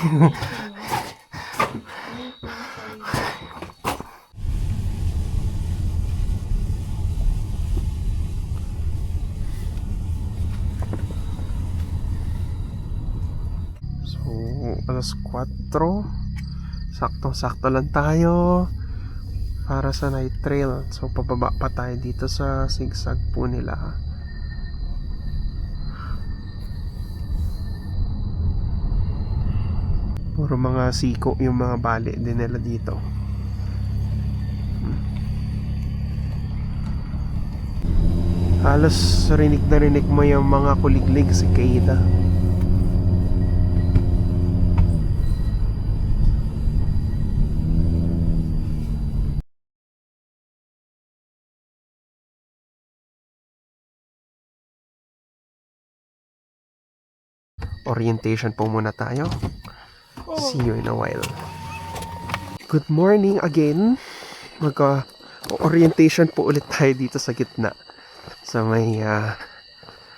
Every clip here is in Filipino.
So, alas 4. Saktong-sakto lang tayo para sa night trail. So, pababa pa tayo dito sa sigsag po nila. Puro mga siko yung mga bali din nila dito. Halos rinig na rinig mo yung mga kuliglig si Keita. Orientation po muna tayo. See you in a while. Good morning again. Mag-orientation po ulit tayo dito sa gitna. Sa may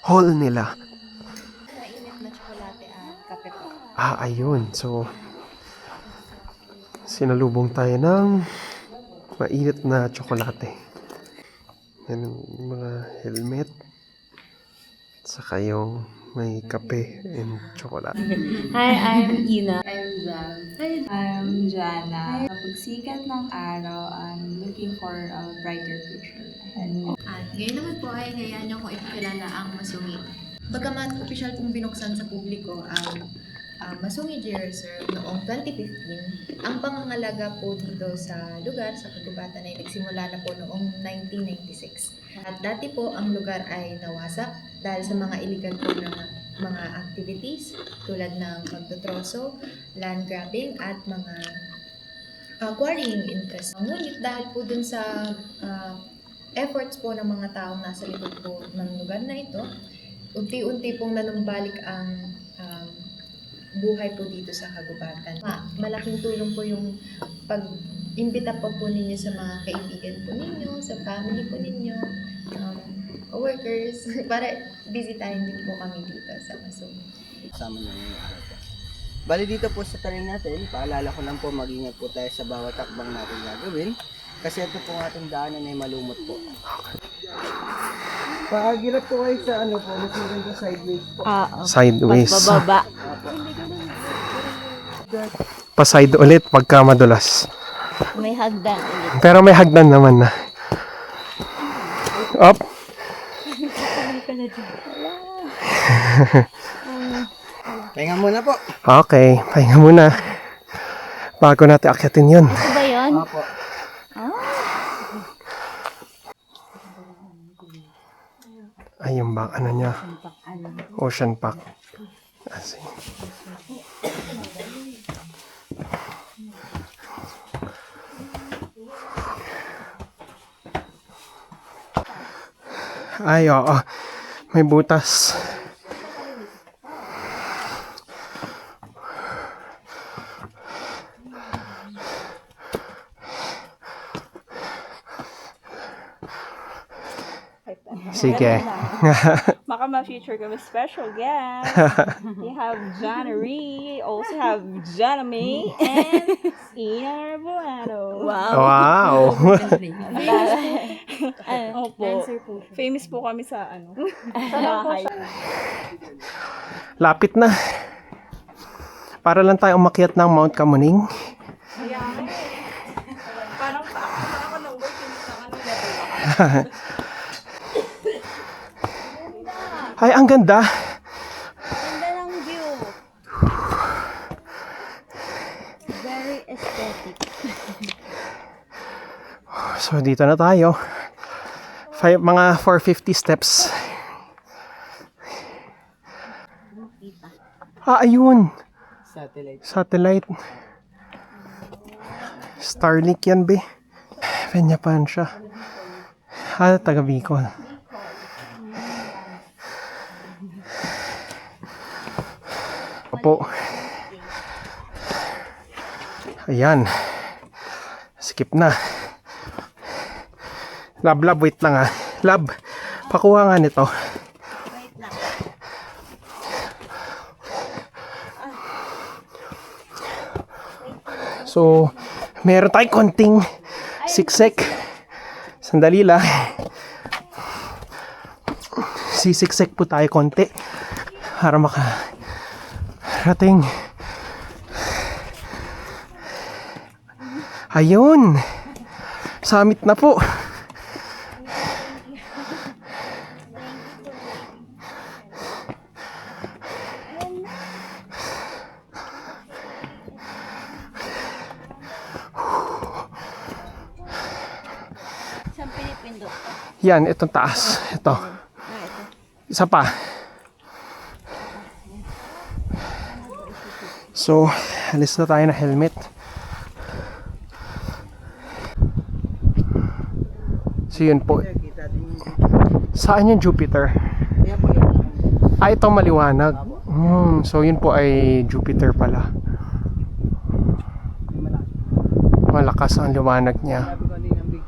hall nila. Mainit na tsokolate at kape po. Ayun. So, sinalubong tayo ng mainit na tsokolate. Yan yung mga helmet. Saka yung may kape and chocolate. Hi, I'm Ina. I'm Jam. Hi, I'm Jana. Pagsikat ng araw, I'm looking for a brighter future ahead. At ngayon naman po ay hayaan niyo kung ipakilala ang Masungi. Bagamat opisyal pong binuksan sa publiko ang Masungi G-Reserve noong 2015, ang pangangalaga po dito sa lugar, sa kagubatan ay nagsimula na po noong 1996. At dati po ang lugar ay nawasak dahil sa mga illegal po na mga activities tulad ng pagtotroso, land grabbing at mga quarrying interest. Ngunit dahil po dun sa efforts po ng mga taong nasa likod po ng lugar na ito, unti-unti pong nanumbalik ang buhay po dito sa kagubatan. Malaking tulong po yung pag-imbita po ninyo sa mga kaibigan po ninyo, sa family po ninyo, workers, para bisitahin din po kami dito sa Masungi. Kasama niyo yung araw po. Bali dito po sa taring natin, paalala ko lang po mag-ingat po tayo sa bawat takbang natin gagawin. Kasi ito po ating daanan ay malumot po. Paagirat po kayo sa ano po, mas maganda sideways po. Sideways. Pababa. Pa-side ulit pagka madulas. May hagdan ulit. Pero may hagdan naman na. Up. Pahinga muna po. Okay, pahinga muna. Bago natin akyatin yun. Ito ba yun? Opo. Ay, yung bang ano niya? Ocean Pack. Asi. Ay, oo. May butas. Sige. Baka ma-feature kami special guest. We have Jana Ree, also have Jana May, and Ina Arbolano. Wow. Opo. Famous po kami sa ano. Sa bahay. Lapit na. Para lang tayo umakyat ng Mount Kamuning. Parang ako nang working sa ano na. Ay, ang ganda. Ganda ng view. Very aesthetic. So, dito na tayo. Mga 450 steps. Ayun. Satellite. Starlink yan, be. Penyapan siya. Taga Bicol. Po. Ayan. Skip na. Lab, wait lang Lab, pakuha nga nito. Wait lang. So, meron tayong konting siksik. Sandali lang. Sisiksik po tayo konti para makarating. Ayun. Summit na po. Saan pinipindot? Yan, itong taas. Ito. Ito. Isa pa. So, alis na tayo na helmet. So, yun po. Kita din yung Saan yung Jupiter? kaya po yun. Ah, itong maliwanag. So, yun po ay Jupiter pala. Malakas ang liwanag niya. Sabi ko din ang big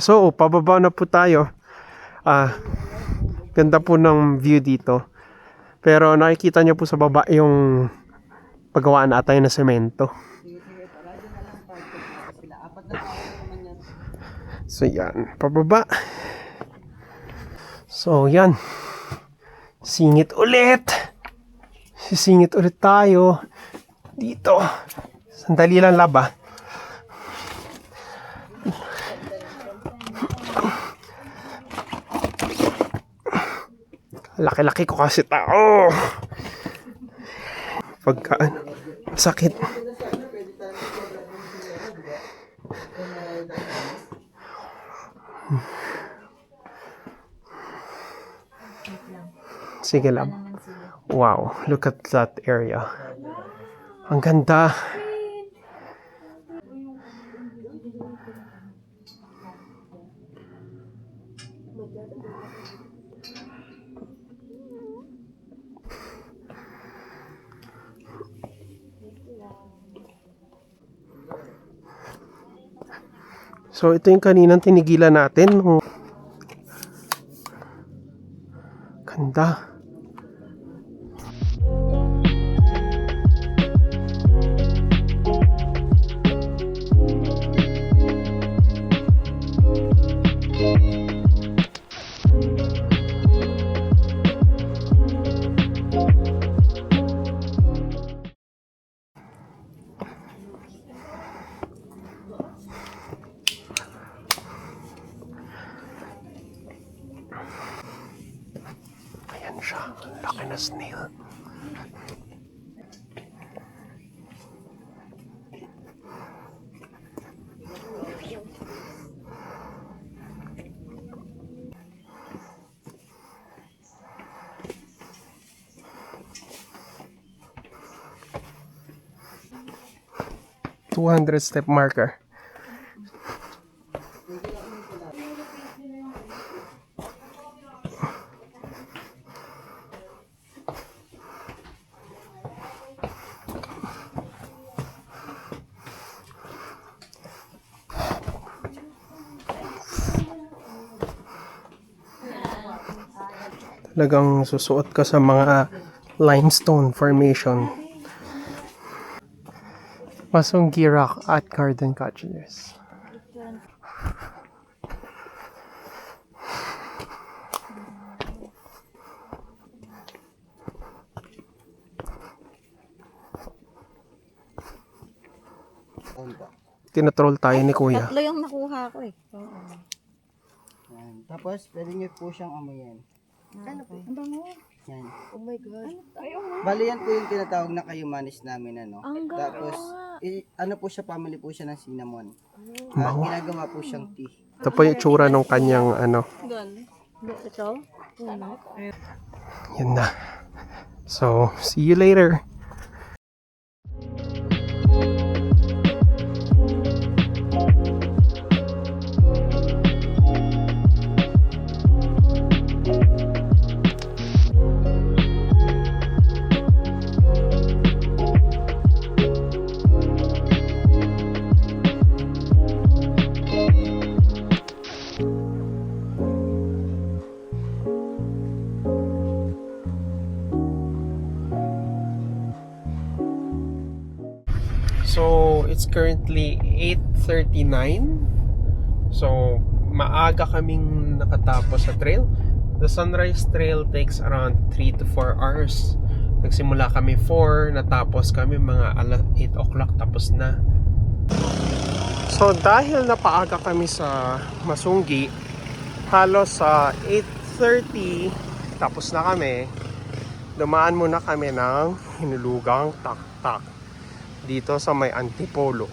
So, pababa na po tayo. Ganda po ng view dito. Pero nakikita niyo po sa baba yung paggawaan natin na semento. So, yan. Pababa. So, yan. Singit ulit. Sisingit ulit tayo. Dito. Sandali lang laba. Laki-laki ko kasi tao. Pagka sakit. Sige lang. Wow, look at that area. Ang ganda. So, ito yung kaninang tinigilan natin. Ganda. Ayan siya. Laki na snail. $200 marker. Talagang susuot ka sa mga limestone formation. Masunggi Rock at Garden Cottages. Tinatroll tayo ni Kuya. Tatlo yung nakuha ko eh. Yan. Tapos, pwede nyo po siyang amoyin. Ano po? Ang bango. Yan. Oh my God. Bali yan po yung tinatawag na kayumanis namin, ano. Ang galing. Tapos, ano po siya, family po siya ng cinnamon. Bango. Ginagawa po siyang tea. Ito po yung tsura ng kanyang ano. Ito? Ano? Yan na. So, see you later. It's currently 8:39. So, maaga kaming nakatapos sa trail. The Sunrise Trail takes around 3 to 4 hours. Nagsimula kami 4, natapos kami mga 8 o'clock, tapos na. So, dahil napaaga kami sa Masunggi, halos sa 8:30, tapos na kami, dumaan muna kami ng hinulugang taktak dito sa may Antipolo.